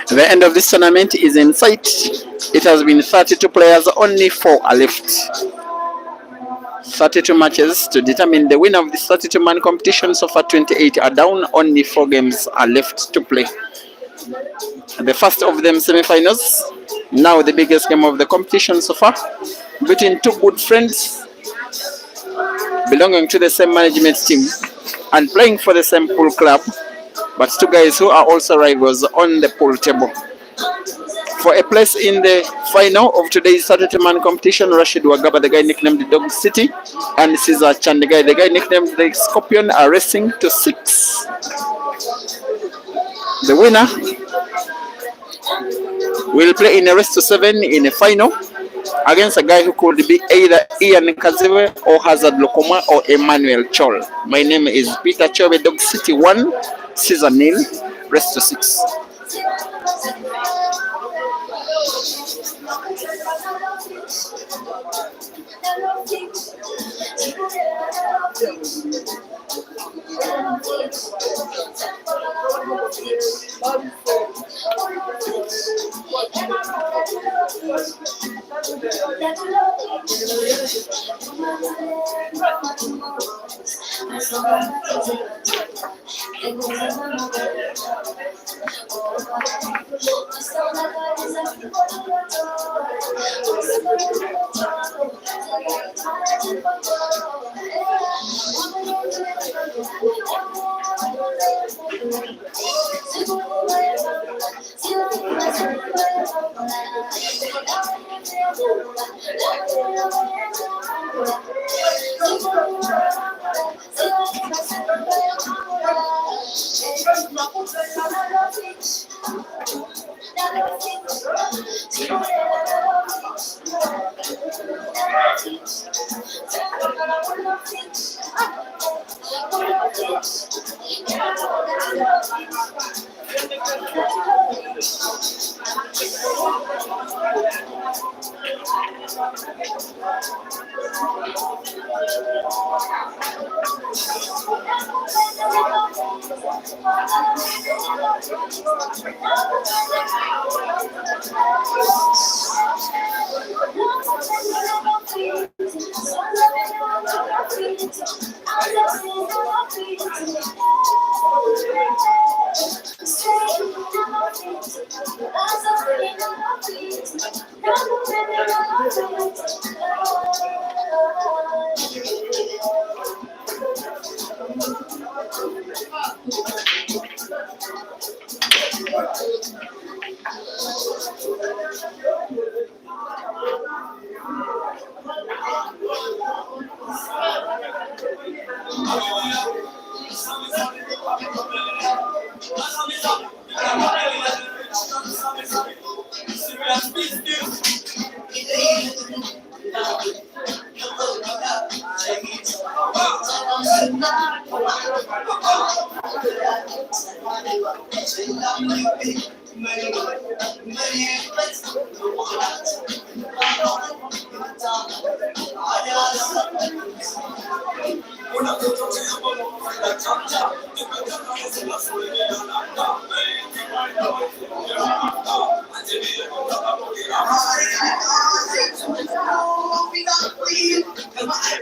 The end of this tournament is in sight. It has been 32 players, only 4 are left. 32 matches to determine the winner of this 32-man competition. So far, 28 are down, only 4 games are left to play. The first of them semi-finals, now the biggest game of the competition so far, between 2 good friends belonging to the same management team and playing for the same pool club, but 2 guys who are also rivals on the pool table. For a place in the final of today's 32-man competition, Rashid Wagaba, the guy nicknamed Dog City, and Caesar Chandiga, the guy nicknamed the Scorpion, are racing to 6. The winner will play in a race to 7 in a final against a guy who could be either Ian Kazewe or Hazard Lokoma or Emmanuel Chol. My name is Peter Chobe. Dog City 1, Caesar nil, race to 6.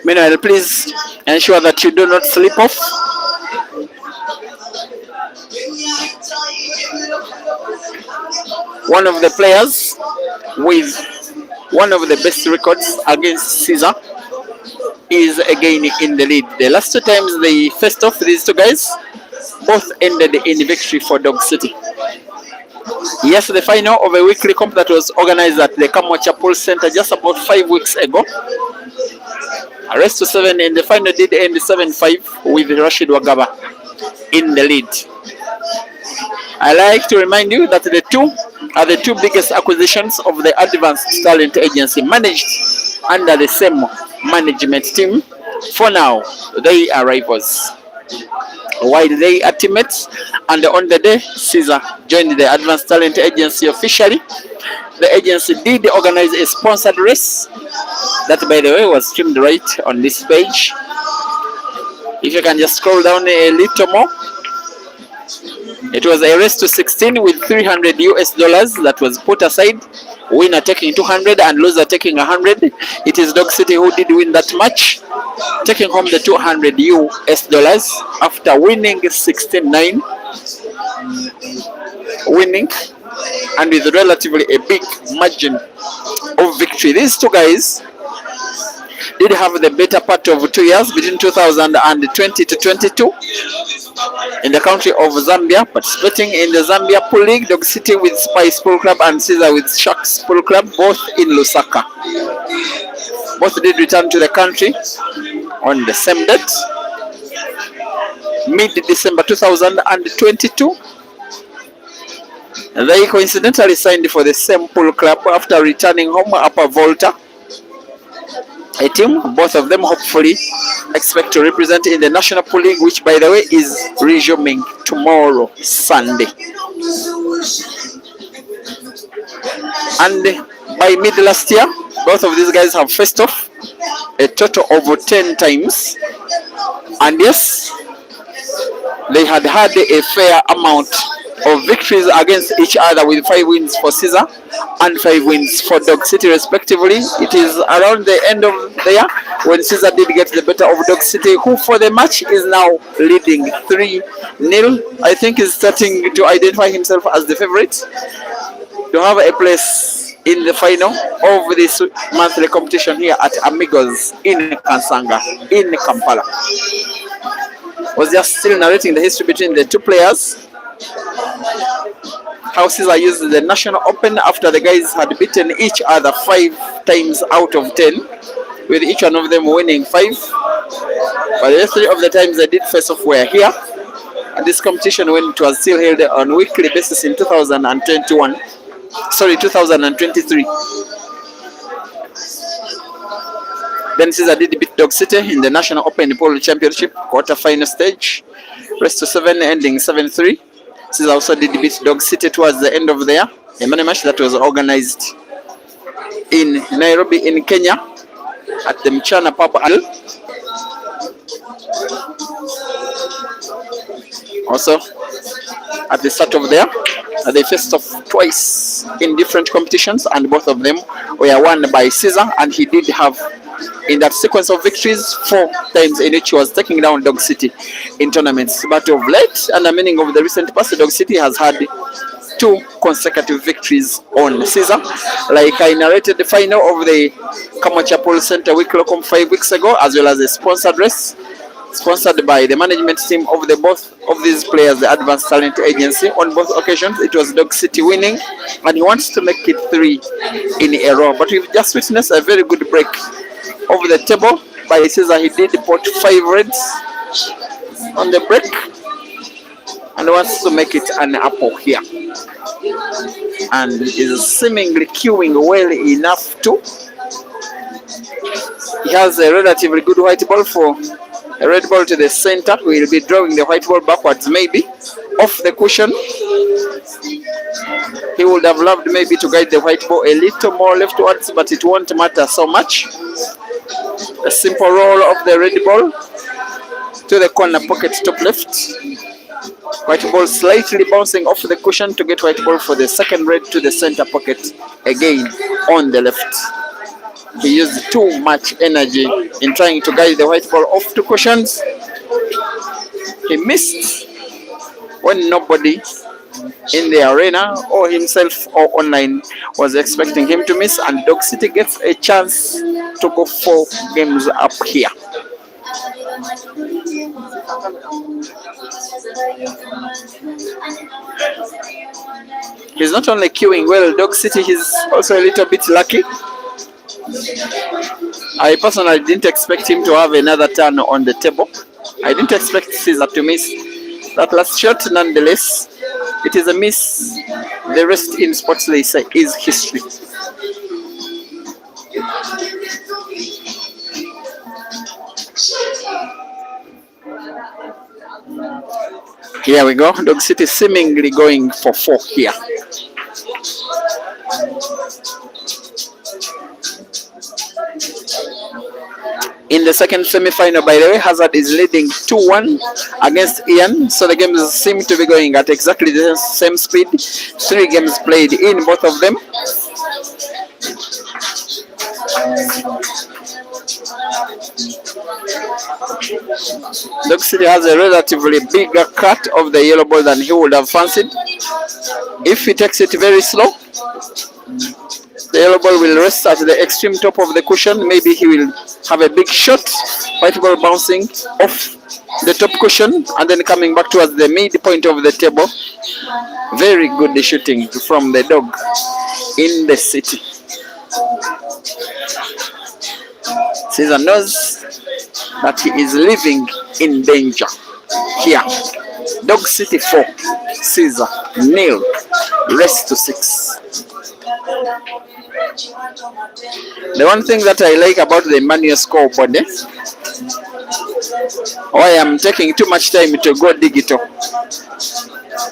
Meanwhile, please ensure that you do not slip off. One of the players with one of the best records against Caesar is again in the lead. The last two times they faced off, these two guys both ended in victory for Dog City. Yes, the final of a weekly comp that was organized at the Kamwacha Pool Center just about 5 weeks ago. A race to 7, and the final did end 7-5 with Rashid Wagaba in the lead. I like to remind you that the two are the two biggest acquisitions of the Advanced Talent Agency, managed under the same management team. For now, they are rivals. While they are teammates, and on the day Caesar joined the Advanced Talent Agency officially, the agency did organize a sponsored race that, by the way, was streamed right on this page. If you can just scroll down a little more, it was a race to 16 with $300 that was put aside. Winner taking 200 and loser taking 100. It is Dog City who did win that match, taking home the $200 after winning 16-9, winning and with relatively a big margin of victory. These two guys did have the better part of 2 years between 2020 to 22 in the country of Zambia, participating in the Zambia Pool League. Dog City with Spice Pool Club and Caesar with Sharks Pool Club, both in Lusaka. Both did return to the country on the same date, mid-December 2022. They coincidentally signed for the same pool club after returning home Upper Volta, a team both of them hopefully expect to represent in the National Pool League, which, by the way, is resuming tomorrow, Sunday. And by mid last year, both of these guys have faced off a total of 10 times. And yes, they had a fair amount of victories against each other, with 5 wins for Caesar and 5 wins for Dog City respectively. It is around the end of the year when Caesar did get the better of Dog City, who for the match is now leading 3-0. I think is starting to identify himself as the favorite to have a place in the final of this monthly competition here at Amigos in Kansanga, in Kampala. Was just still narrating the history between the two players. How Caesar used the National Open after the guys had beaten each other 5 times out of 10, with each one of them winning 5. But the 3 of the times they did face off were here. And this competition, when it was still held on a weekly basis in 2021, sorry, 2023. Then Caesar did beat Dog City in the National Open Polo Championship quarter-final stage, rest to 7 ending 7-3. Caesar also did beat Dog City towards the end of the year, a money match that was organized in Nairobi in Kenya at the Mchana Papa Al. Also, at the start of the year, they faced off twice in different competitions, and both of them were won by Caesar, and he did have, in that sequence of victories, 4 times in which he was taking down Dog City in tournaments. But of late, and the meaning of the recent past, Dog City has had 2 consecutive victories on Caesar. Like I narrated the final of the Kamachapol Center Week Locom 5 weeks ago, as well as a sponsored race sponsored by the management team of the both of these players, the Advanced Talent Agency. On both occasions, it was Dog City winning, and he wants to make it 3 in a row. But we've just witnessed a very good break over the table by Caesar. He did put 5 reds on the break and wants to make it an apple here, and is seemingly queuing well enough too. He has a relatively good white ball for a red ball to the center. We'll be drawing the white ball backwards, maybe off the cushion. He would have loved maybe to guide the white ball a little more leftwards, but it won't matter so much. A simple roll of the red ball to the corner pocket top left. White ball slightly bouncing off the cushion to get white ball for the second red to the center pocket again on the left. He used too much energy in trying to guide the white ball off to cushions. He missed when nobody in the arena or himself or online was expecting him to miss, and Dog City gets a chance to go 4 games up here. He's not only queuing well, Dog City, he's also a little bit lucky. I personally didn't expect him to have another turn on the table. I didn't expect Caesar to miss that last shot. Nonetheless, it is a miss. The rest in sports, they say, is history. Here we go. Dog City seemingly going for 4 here. In the second semi-final, by the way, Hazard is leading 2-1 against Ian. So the games seem to be going at exactly the same speed. 3 games played in both of them. Dog City has a relatively bigger cut of the yellow ball than he would have fancied. If he takes it very slow, the yellow ball will rest at the extreme top of the cushion. Maybe he will have a big shot. White ball bouncing off the top cushion and then coming back towards the midpoint of the table. Very good shooting from the dog in the city. Caesar knows that he is living in danger here. Dog City 4, Caesar 0, rest to 6. The one thing that I like about the manual scoreboard, why I'm taking too much time to go digital,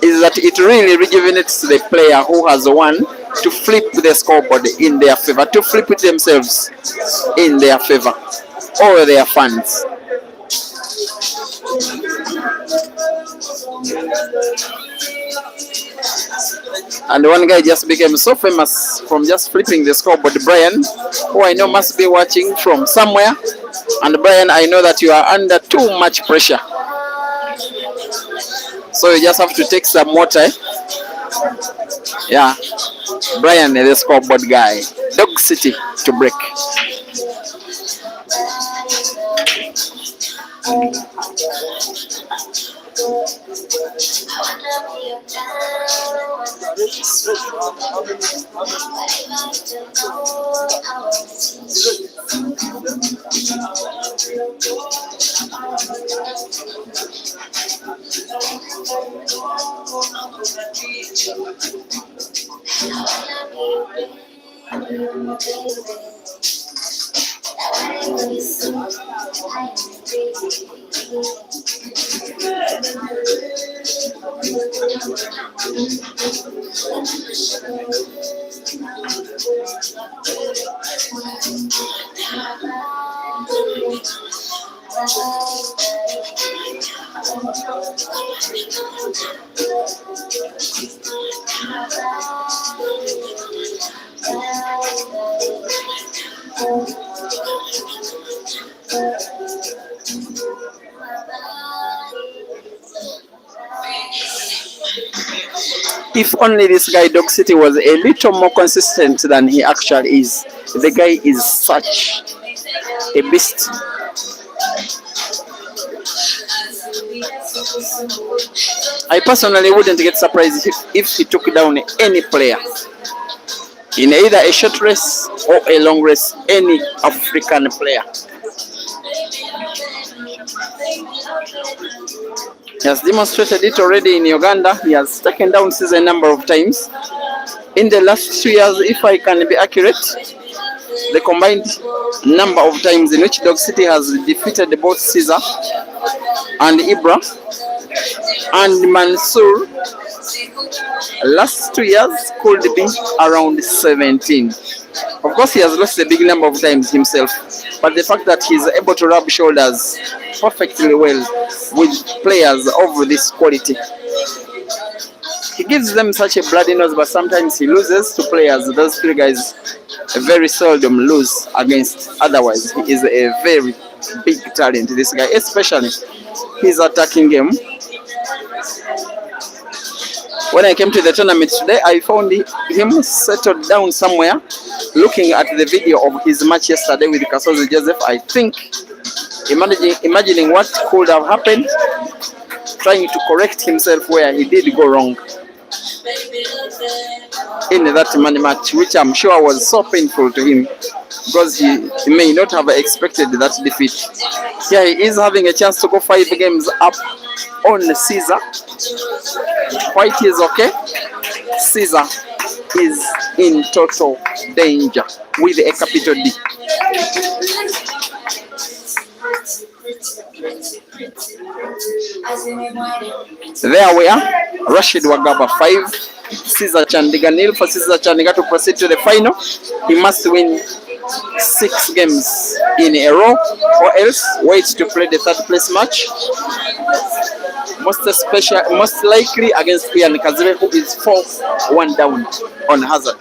is that it really rejuvenates the player who has won to flip the scoreboard in their favor, to flip it themselves in their favor, or their fans. And one guy just became so famous from just flipping the scoreboard, Brian, who I know must be watching from somewhere. And Brian, I know that you are under too much pressure. So you just have to take some water. Yeah. Brian, the scoreboard guy. Dog City to break. If only this guy Dog City was a little more consistent than he actually is. The guy is such a beast. I personally wouldn't get surprised if he took down any player in either a short race or a long race, any African player. He has demonstrated it already in Uganda. He has taken down Caesar a number of times. In the last 2 years, if I can be accurate, the combined number of times in which Dog City has defeated both Caesar and Ibra and Mansour, last 2 years could be around 17. Of course, he has lost a big number of times himself, but the fact that he's able to rub shoulders perfectly well with players of this quality, he gives them such a bloody nose, but sometimes he loses to players. Those three guys very seldom lose against. Otherwise, he is a very big talent, this guy, especially his attacking game. When I came to the tournament today, I found him settled down somewhere, looking at the video of his match yesterday with Kasozi Joseph. I think, imagining what could have happened, trying to correct himself where he did go wrong in that money match, which I'm sure was so painful to him because he may not have expected that defeat. Here he is having a chance to go 5 games up on Caesar. White is okay. Caesar is in total danger with a capital D. There we are. Rashid Wagaba 5, Caesar Chandiga 0 for Caesar Chandiga to proceed to the final. He must win 6 games in a row or else wait to play the 3rd place match. Most likely against Ian Kazire, who is 4-1 down on Hazard.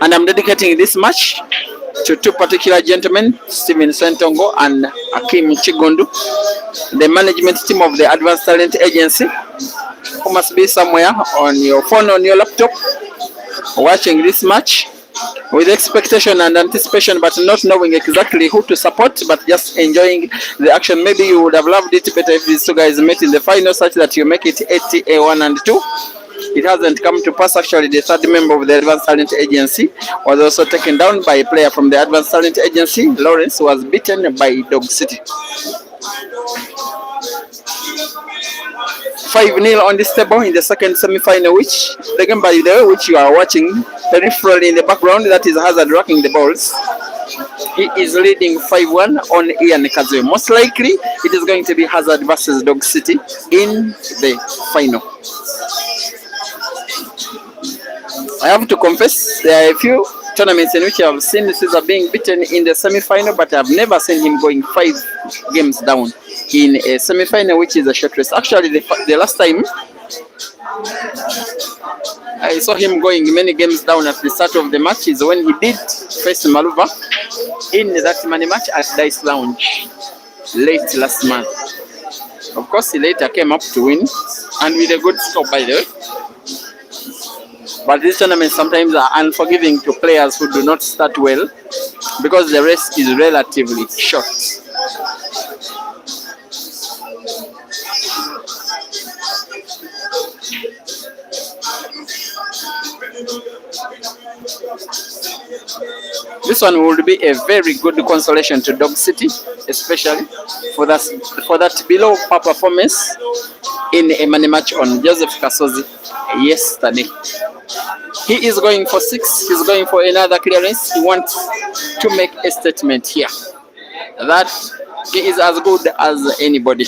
And I'm dedicating this match to 2 particular gentlemen, Steven Sentongo and Akim Chigundu, the management team of the Advanced Talent Agency, who must be somewhere on your phone, on your laptop, watching this match with expectation and anticipation, but not knowing exactly who to support, but just enjoying the action. Maybe you would have loved it better if these 2 guys met in the final, such that you make it 80-1 and 2. It hasn't come to pass. Actually, the 3rd member of the Advanced Talent Agency was also taken down by a player from the Advanced Talent Agency. Lawrence was beaten by Dog City. 5-0 on this table in the second semi-final, which the game, by the way, which you are watching peripherally in the background, that is Hazard rocking the balls. He is leading 5-1 on Ian Kazue. Most likely, it is going to be Hazard versus Dog City in the final. I have to confess, there are a few tournaments in which I have seen Caesar being beaten in the semi-final, but I have never seen him going 5 games down in a semi-final, which is a short race. Actually, the last time I saw him going many games down at the start of the match is when he did face Maluva in that money match at Dice Lounge late last month. Of course, he later came up to win, and with a good score, by the way. But these tournaments sometimes are unforgiving to players who do not start well because the race is relatively short. This one would be a very good consolation to Dog City, especially for that below par performance in a money match on Joseph Kasozi yesterday. He is going for 6. He's going for another clearance. He wants to make a statement here that he is as good as anybody.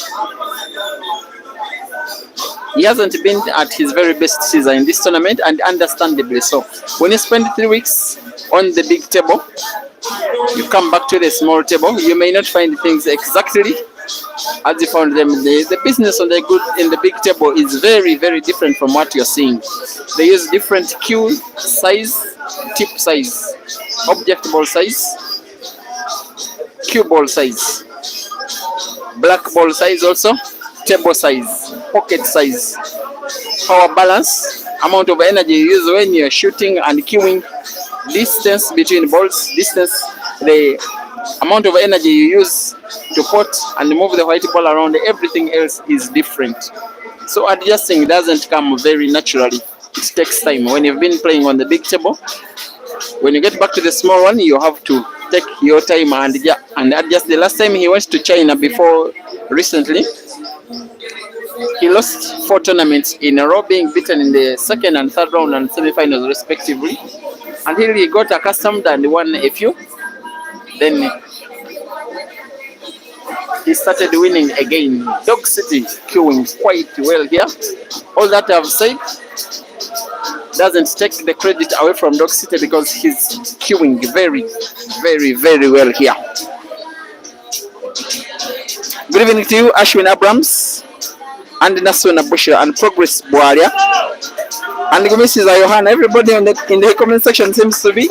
He hasn't been at his very best season in this tournament, and understandably so. When you spend 3 weeks on the big table, you come back to the small table, you may not find things exactly as you found them. The business on the big table is very, very different from what you're seeing. They use different cue size, tip size, object ball size, cue ball size, black ball size also, table size, pocket size, power balance, amount of energy you use when you're shooting and cueing, distance between balls, the amount of energy you use to put and move the white ball around, everything else is different. So adjusting doesn't come very naturally. It takes time. When you've been playing on the big table, when you get back to the small one, you have to take your time and adjust. The last time he went to China before recently, he lost 4 tournaments in a row, being beaten in the second and third round and semi-finals respectively, until he got accustomed and won a few. Then he started winning again. Dog City queuing quite well here. All that I've said doesn't take the credit away from Dog City because he's queuing very, very, very well here. Good evening to you, Ashwin Abrams and Nasuna Bushra and Progress Buaria and Mrs. Johanna. Everybody in the comment section seems to be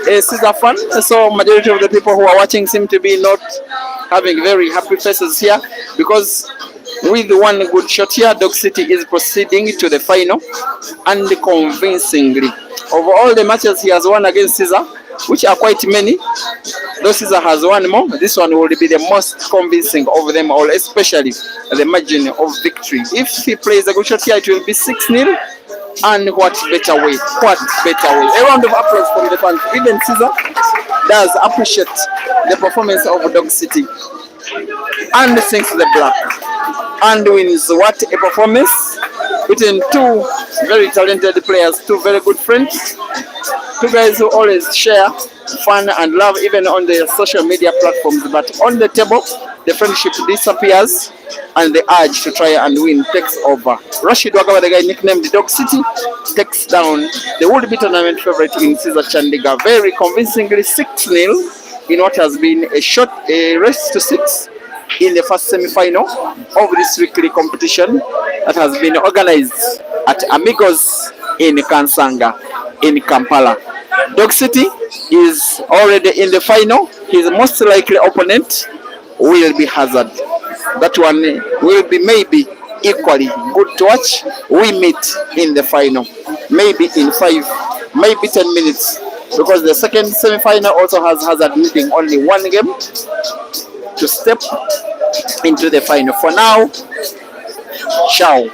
a Caesar fan. So majority of the people who are watching seem to be not having very happy faces here, because with one good shot here, Dog City is proceeding to the final, and convincingly. Of all the matches he has won against Caesar, which are quite many, though Caesar has won more, this one will be the most convincing of them all, especially the margin of victory. If he plays a good shot here, it will be 6-0. And what better way? A round of applause from the fans. Even Caesar does appreciate the performance of Dog City and sings the black and wins. What a performance between 2 very talented players, 2 very good friends, 2 guys who always share fun and love even on the social media platforms, but on the table the friendship disappears and the urge to try and win takes over. Rashid Wagaba, the guy nicknamed Dog City, takes down the would-be tournament favorite in Caesar Chandiga very convincingly, 6-0 in what has been a race to 6 in the first semi-final of this weekly competition that has been organized at Amigos in Kansanga in Kampala. Dog City is already in the final. His most likely opponent will be Hazard. That one will be maybe equally good to watch. We meet in the final, maybe in 5, maybe 10 minutes, because the second semi-final also has Hazard needing only 1 game to step into the final. For now, ciao.